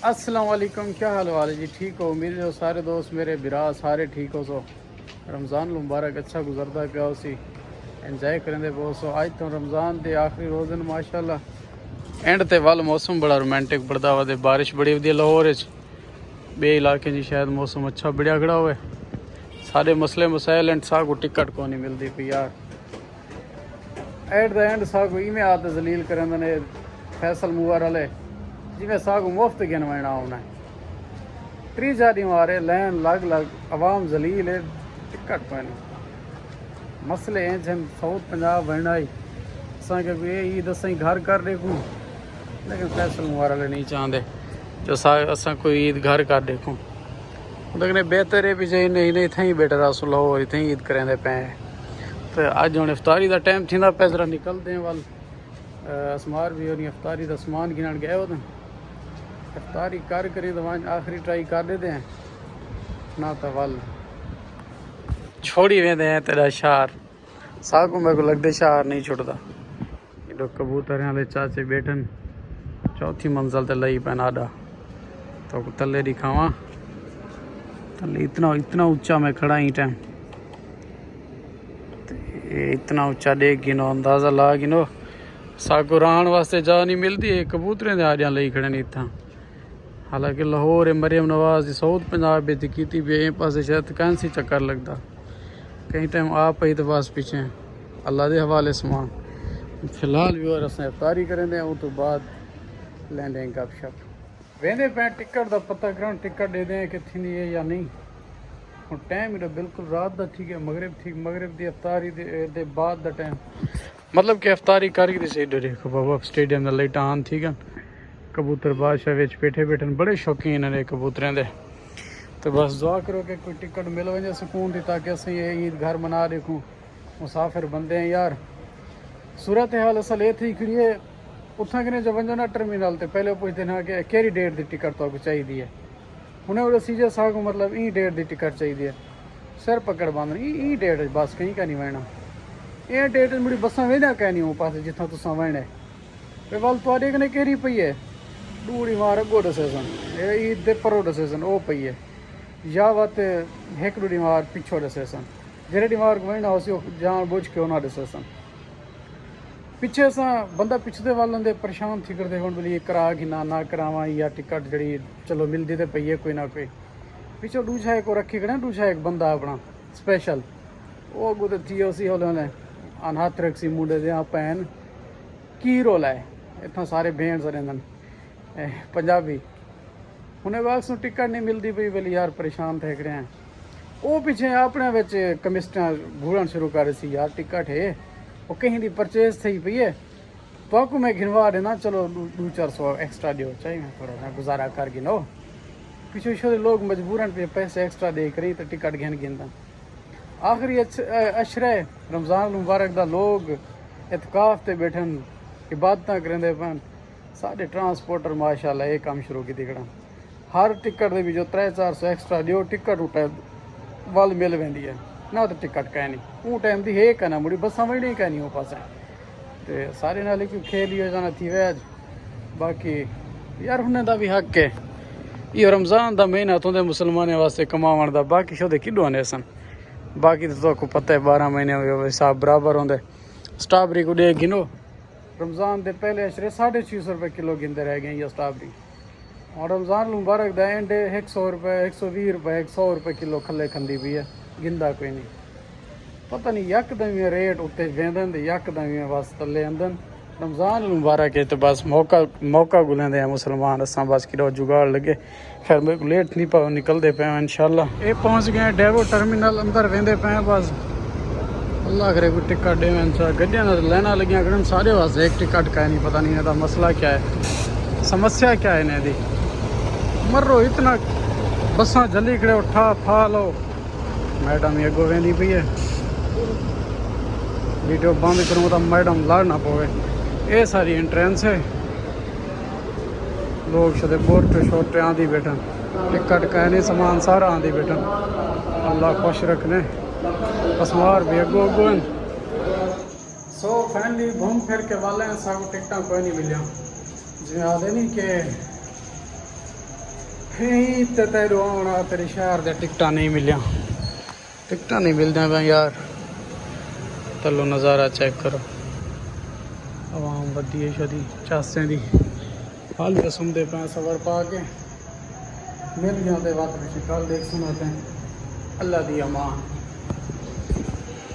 अस्सलाम वालेकुम, क्या हाल है जी? ठीक हो? उम्मीद है सारे दोस्त मेरे बिरा सारे ठीक हो। सो रमज़ान मुबारक अच्छा गुजरता पिया सी, इंजॉय करेंदे बहुत सो। अज तो रमज़ान के आखिरी रोज़ न माशाल्लाह। एंड ते वल मौसम बड़ा रोमांटिक बढ़ता वा, बारिश बड़ी वधिया लाहौर बे इलाके जी शायद मौसम अच्छा बढ़िया खड़ा हुए। सारे मसले मसाइल एंड सागू टिकट को नहीं मिलती पी यार। एट द एंड सागू इवें आदत जलील करेंदे ने फैसल मूवर वाले, जिमें सागू मुफ्त गिनवाना होना है। 3-4 मारे लैन लग लग आवाम जलील है, टिकट पैन मसले हैं जन साउथ पंजाब बनना ही असा कोई ईद असा घर कर देखूँ, लेकिन फैसल मुबार वाले नहीं चाहते जो असा कोई ईद घर कर देखूँ। लेकिन बेहतर है भी जे नहीं इतना ही बेटर असो लाहौर इतना ही ईद करेंदे पे। तो अज हम इफ्तारी का टाइम थी पे जरा निकलते हैं वल असमार भी होनी इफ्तारी का समान गिनन गए हो। इफ्तारी कर करें तो आखिरी ट्राई कर देते हैं ना, तो वल छोड़ी वेंदे हैं तेरा शार सागू मेरे को लगते शार नहीं छुटता। जो कबूतर वाले चाचे बैठन चौथी मंजिल ते लई पैन आडा, तो तले दिखावा तले इतना ऊंचा मैं खड़ा ही टाइम इतना ऊंचा देख गिनो अंदाज़ा ला गिनो सागू राहन वास्ते जा नहीं मिलती है। कबूतरें दे आड़ियां लई खड़े नहीं इतना। हालांकि लाहौर मरियम नवाज की साउथ पंजाब बेती की भी ए पास शायद कैंसी चक्कर लगता कई टाइम आ पई तो बस पीछे अल्लाह के हवाले समान। फिलहाल भी और असें इफ्तारी करेंगे, उस तो बाद लेंदे गपशप वेंदे पे टिकट का पता कर टिकट दे दें कि थी है या नहीं। और टाइम इधर बिल्कुल रात का ठीक है, मगरिब ठीक मगरिब की इफ्तारी दे बाद का टाइम मतलब कि इफ्तारी करके सही देखो बाबा स्टेडियम का लाइट आन ठीक है। कबूतर बादशाह विच बैठे बैठन बड़े शौकीन ने कबूतरें दे। तो बस दुआ करो कि कोई टिकट मिल वजे सुकून दी, ताकि असें ये ईद घर मना देखूँ। मुसाफिर बंदे हैं यार। सूरत हाल असल ये थी खड़ी है, उतना कि जब वजो ना टर्मिनल तो पहले पुछते ना कि केड़ी डेट की टिकट तो चाहिए है। उन्हें वो सीजे सागू मतलब ई डेट की टिकट चाहिए है। सिर पकड़ बंद ई डेट बस कहीं का नहीं वहना। ये डेट मुड़ी बसा वेंदा कै नहीं हो पास जितना तुसा वहना है। वल थोड़े कने केरी पई है दूरी मार अगो डिसीजन ईद दे परो डिसीजन वो पई है, या वत एक दूरी मार पिछो डिसीजन जेरे दिमाग वहना हो जान बुझ के उन्हें डिसीजन पिछे असा बंदा पिछले वालों दे परेशान थी करते हम बोली करा कि ना करावा या टिकट जी चलो मिलती तो पई है कोई ना कोई। पिछो दूसरा एक रखी खड़े दूसरा एक बंदा अपना स्पेशल वो अगू तो थी उसी होले अन हाथ रखी मुंडे दे भैन की रोला है इतना सारे भेड़ रेंदन पंजाबी उन्हें वाक टिकट नहीं मिलती पई बोली यार परेशान थे रहे हैं। वो पिछे अपने कमिस्टा घूरन शुरू कर सी यार टिकट है वो कहीं की परचेज थी पई है तो आपको मैं गिनवा देना चलो 200-400 एक्स्ट्रा दो चाहिए थोड़ा सा गुजारा कर गिनो। पिछले शो लोग मजबूरन पे पैसे एक्स्ट्रा दे करी तो टिकट गिन गिनता। आखिरी अशरे रमज़ान मुबारक दा लोग इतकाफ ते बैठन इबादत करेंदे पन। साढ़े ट्रांसपोर्टर माशाल्लाह ये काम शुरू की दिखड़ा हर टिकट के जो 300-400 एक्स्ट्रा दो टिकट उठे वल मिल वेंदी है ना, तो टिकट कै नहीं वो टाइम की है कहना मुड़ी बसा वही कै नहीं हो पास तो सारे नाल कोई खेल ही जाना थी वैज। बाकी यार उन्हें का भी हक है ये रमज़ान का महीना तुंदे मुसलमानों वास्ते कमावन का, बाकी शोदे किडो आने सन। बाकी तो आपको पता है 12 महीने हिसाब बराबर होंगे। स्ट्रॉबेरी को दे गिनो रमज़ान के पहले अशरे 650 रुपये किलो गिनते रह गए ये स्ट्रॉबेरी। और रमज़ान मुबारक दा एंड 100 रुपये 120 रुपये 100 रुपये किलो खले खंदी पी है गिनता कोई नहीं। पता नहीं यकदम रेट उत्ते वेंदन तो यकदम बस तले आंदन। रमज़ान मुबारक है तो बस मौका गुलेंदे हैं मुसलमान असा बस कि जुगाड़ लगे। खैर मेरे को लेट नहीं पाओ निकलते पे इंशाल्लाह। ये पहुँच गए डेवो टर्मिनल अंदर वेंदे पे बस अल्लाह करे कोई टिकट दे गड्डियां लाइना लगियां खड़न सारे वास्ते एक टिकट का नहीं पता नहीं इनका मसला क्या है समस्या क्या है इन्हें मरो इतना बसा जल्दी खड़े उठा फा लो मैडम ये अगो वेंदी पई है वीडियो बंद करूँ तो मैडम लड़ ना पवे। ये सारी एंट्रेंस है लोग शदे बोटे शोटे आंधी बैठन टिकट का नहीं सामान सारा आंधी बैठन अल्लाह खुश रखने असमार भी अगो अगो। सो फाइनली घूम फिर के वाले हैं सब टिकटा कोई नहीं मिलिया जिन्हें आते नहीं कि ਤੇ ਤੈਨੂੰ ਆਉਣਾ ਤੇਰੇ ਸ਼ਹਿਰ ਦੇ ਟਿਕਟਾਂ ਨਹੀਂ ਮਿਲਿਆ ਟਿਕਟਾਂ ਨਹੀਂ ਮਿਲਦੀਆਂ ਪਈਆਂ ਯਾਰ ਤਲੋ ਨਜ਼ਾਰਾ ਚੈੱਕ ਕਰੋ ਆਵਾਮ ਵਧੀਆ ਸ਼ਦੀ ਚਾਸਿਆਂ ਦੀ हाल सुनते पे सबर पा के मिल जाते वक्त कल देख सुनाते हैं अल्लाह दी अमान।